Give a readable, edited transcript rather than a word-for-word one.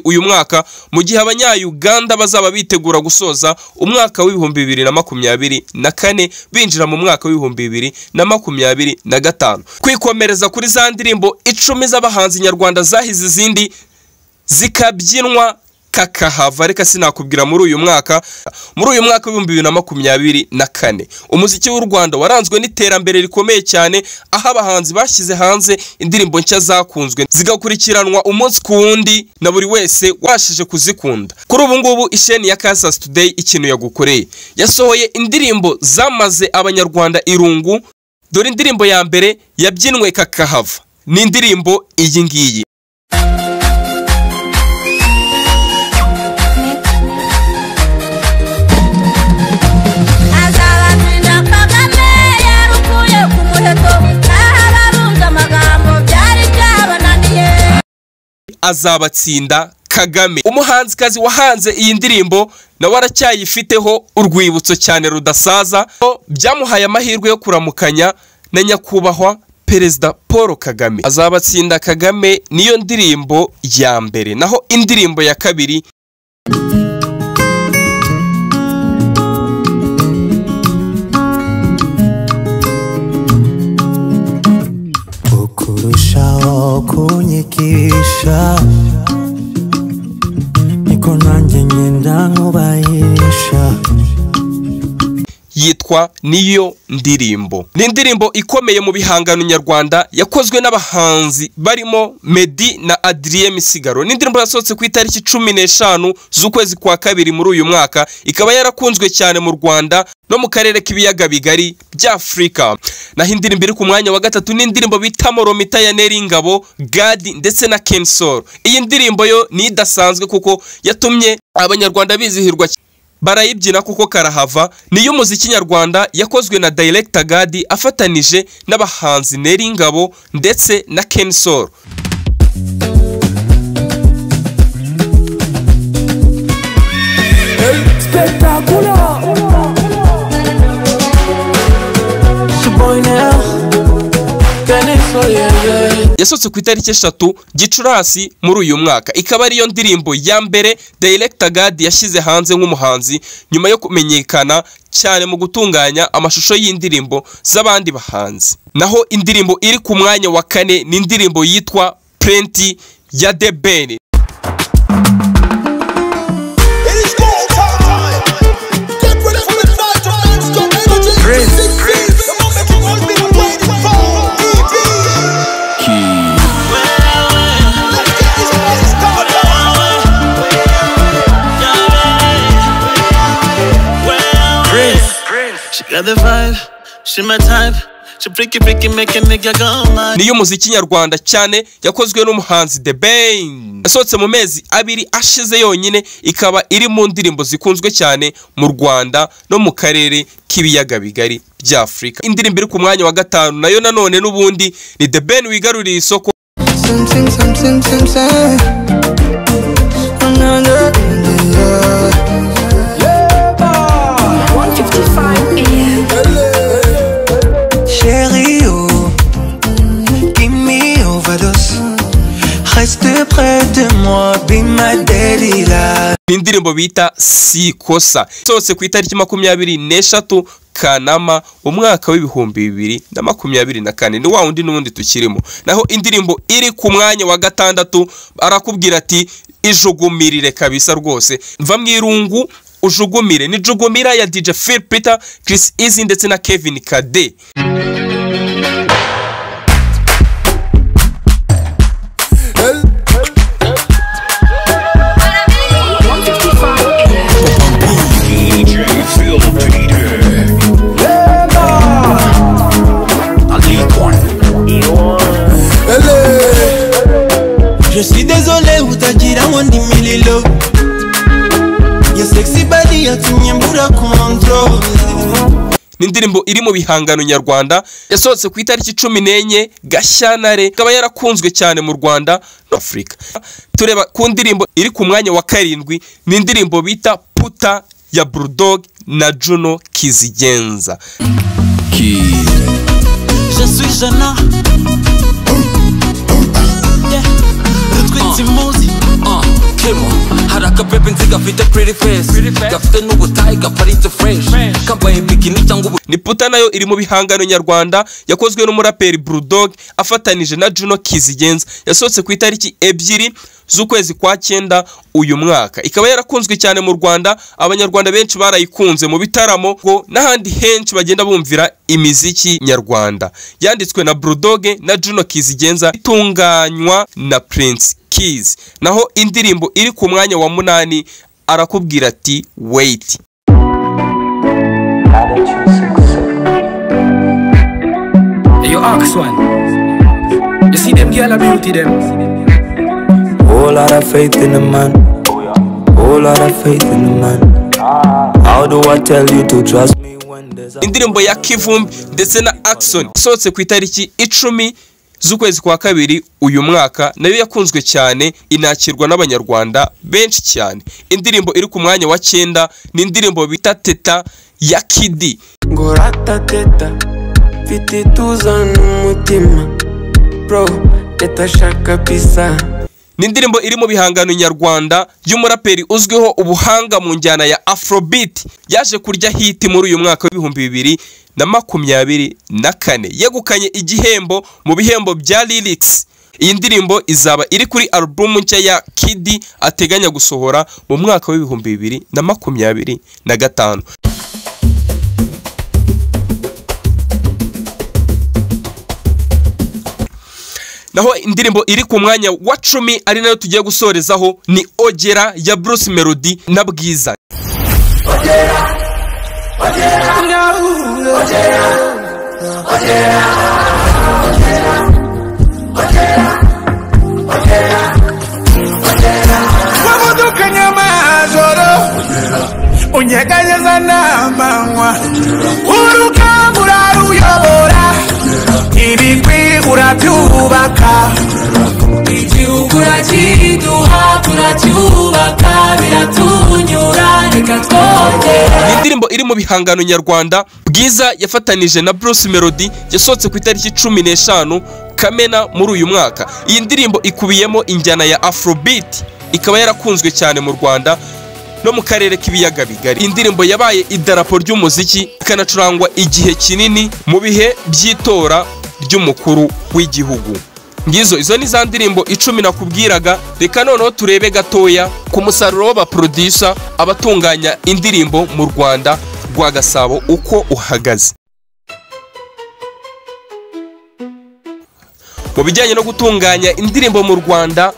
uyu mwaka mu gihe abanya-Uganda bazaba bitegura gusoza umwaka w'ibihumbi 2024 binjira mu mwaka w'ibihumbi 2025 kwikomereza kuri za ndirimbo 10 z'abahanzi nyarwanda zahize izindi zikabyinwa kakahava. Reka sinakubwira muri uyu mwaka w'ibihumbi 2024 umuziki w'u Rwanda waranzwe n'iterambere rikomeye cyane, aho abahanzi bashyize hanze indirimbo nshya zakunzwe zigakurikiranwa umunsi ku wundi na buri wese washije kuzikunda. Kuri ubu ngubu isheni ya Kansas Today ikintu yagukoreye, yasohoye indirimbo zamaze abanyarwanda irungu. Dore indirimbo ya mbere yabyinwe kakahava ni indirimbo iyi ngiyi. Azabatsinda Kagame, umuhanzikazi wahanze iyi ndirimbo nawe aracyayifiteho urwibutso cyane rudasaza. Byamuhaye amahirwe yo kuramukanya na nyakubahwa Perezida Paul Kagame. Azabatsinda Kagame niyo ndirimbo ya mbere, naho indirimbo ya kabiri kurushaho kunyikisha niko nanjye ngenda nkubahisha yitwa niyo ndirimbo. Ni indirimbo ikomeye mu bihangano nyarwanda yakozwe n'abahanzi barimo Meddy na Adrien Misigaro. Ni indirimbo yasohotse ku itariki 15 z'ukwezi kwa kabiri muri uyu mwaka, ikaba yarakunzwe cyane mu Rwanda no mu karere k'ibiyaga bigari bya Afrika. Naho indirimbo iri ku mwanya wa gatatu ni indirimbo bita Moromita ya Neringabo, Gadi ndetse na Kensol. Iyi ndirimbo yo ni idasanzwe kuko yatumye abanyarwanda bizihirwa barayibyina kuko karahava. Niyo muziki nyarwanda yakozwe na Director Gadi afatanije n'abahanzi Neringabo ndetse na Kensol. Yasohotse ku itariki 3 Gicurasi muri uyu mwaka, ikaba ariyo ndirimbo ya mbere Director Gadi yashyize hanze nk'umuhanzi nyuma yo kumenyekana cyane mu gutunganya amashusho y'indirimbo z'abandi bahanzi. Naho indirimbo iri ku mwanya wa 4 ni indirimbo yitwa Plenty ya The Ben. Niyo muziki nyarwanda cyane yakozwe n'umuhanzi The Ben. Yasohotse mu mezi 2 ashize yonyine, ikaba iri mu ndirimbo zikunzwe cyane mu Rwanda no mu karere k'ibiyaga bigari bya Afrika. Indirimbo iri ku mwanya wa 5 nayo nanone n'ubundi ni The Ben wigaruriye isoko. Reste près de moi, be my Delilah. Indirimbo bita Sikosa yasohotse ku itariki 23 Kanama umwaka w'ibihumbi 2024. Ni wa wundi n'ubundi tukirimo. Naho indirimbo iri ku mwanya wa 6 arakubwira ati ijugumirire kabisa rwose, mva mwirungu ujugumire. Ni Jugumira ya DJ Phil Peter, Chris Easy ndetse na Kevin Kade. Je suis désolé utagira ngo ndi mililo. Your sexy body yatunyembura control. Ni indirimbo iri mu bihangano nyarwanda yasohotse ku itariki 14 Gashyantare, ikaba yarakunzwe cyane mu Rwanda no Afrika. Tureba ku ndirimbo iri ku mwanya wa 7 ni indirimbo bita Puta ya Bulldog na Juno Kizigenza. Je suis Jana. gafite pretty face gafite n'ubutayi gaparitse fresh kambaye bikini cyangwa ni puta nayo iri mu bihangano nyarwanda yakozwe n'umuraperi Bulldog afatanije na Juno Kizigenza yasohotse ku itariki 2 z'ukwezi kwa 9 uyu mwaka ikaba yarakunzwe cyane mu Rwanda abanyarwanda benshi barayikunze mu bitaramo ngo n'ahandi henshi bagenda bumvira imiziki nyarwanda yanditswe na Bulldog na Juno Kizigenza itunganywa na Prince Keys naho indirimbo iri ku mwanya wa 8 arakubwira ati wait. You ask one. You see them girl a beauty them. Whole lot of faith in the man. Whole lot of faith in the man. How do I tell you to trust me when there's a indirimbo ya Kivumbi ndetse na Action sohotse ku itariki 10 z'ukwezi kwa 2 uyu mwaka nayo yakunzwe cyane inakirwa n'abanyarwanda benshi cyane. Indirimbo iri ku mwanya wa 9 ni indirimbo bita Teta ya Kidi. Ngorata teta fiti tuzana umutima bro teta shaka pisa. Ni indirimbo iri mu bihangano nyarwanda y'umuraperi uzwiho ubuhanga mu njyana ya Afrobeat yaje kurya hit muri uyu mwaka wa 2024 yegukanye igihembo mu bihembo bya lyrics. Iyi ndirimbo izaba iri kuri album nshya ya Kidi ateganya gusohora mu mwaka wa 2025. Naho indirimbo iri ku mwanya wa 10 ari nayo tugiye gusorezaho ni Ogera ya Bruce Melody na Bwiza. Unyeganyeza n'amanywa urukangura ruyobora ibigwi urabyubaka igihugu urakiduha turacyubaka biratunyura reka twongere. Indirimbo iri mu bihangano nyarwanda Bwiza yafatanije na Bruce Melody yasohotse ku itariki 15 Kamena muri uyu mwaka. Iyi ndirimbo ikubiyemo injyana ya Afrobeat ikaba yarakunzwe cyane mu Rwanda no mu karere k'ibiyaga bigari. Indirimbo yabaye idarapo ry'umuziki ikanacurangwa igihe kinini mu bihe by'itora ry'umukuru w'igihugu. Izo ni za ndirimbo 10 nakubwiraga. Reka noneho turebe gatoya ku musaruro w'abaproducer abatunganya indirimbo mu Rwanda rwa Gasabo uko uhagaze. Mu bijyanye no gutunganya indirimbo mu Rwanda